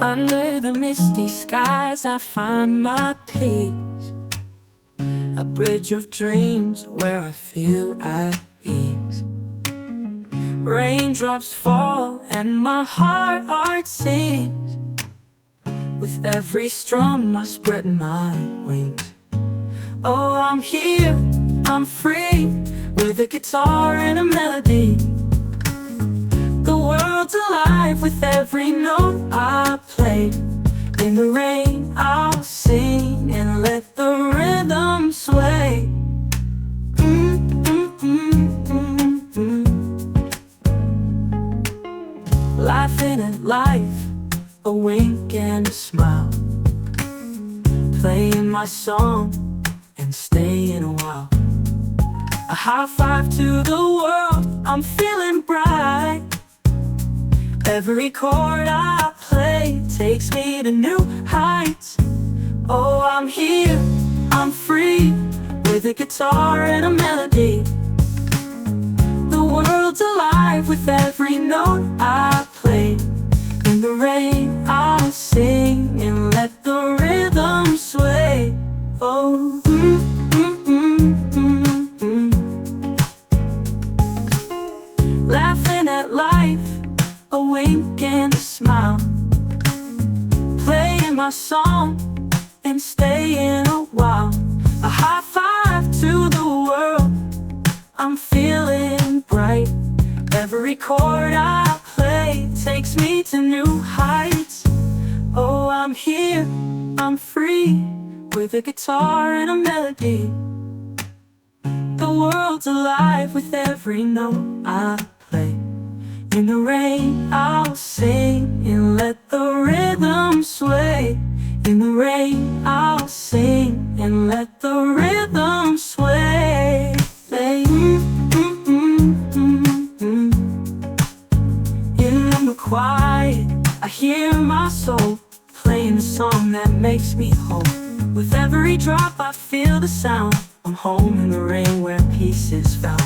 Under the misty skies I find my peace, a bridge of dreams where I feel at ease. Raindrops fall and my heart sings. With every strum I spread my wings. Oh, I'm here, I'm free, with a guitar and a melody. The world's alive with every note I play. In the rain I'll sing and let the rhythm sway. Laughing at life, a wink and a smile. Playing my song and staying a while. A high five to the world, I'm feeling bright. Every chord I play takes me to new heights. Oh, I'm here, I'm free, with a guitar and a melody. The world's alive with every note I play. In the rain I'll sing and let the rhythm sway. Oh, Laughing at life, a wink and a smile. Playing my song and staying a while. A high five to the world, I'm feeling bright. Every chord I play takes me to new heights. Oh, I'm here, I'm free, with a guitar and a melody. The world's alive with every note I play. In the rain I'll sing and let the rhythm sway. In the rain I'll sing and let the rhythm sway. In the quiet I hear my soul playing the song that makes me whole. With every drop I feel the sound. I'm home in the rain where peace is found.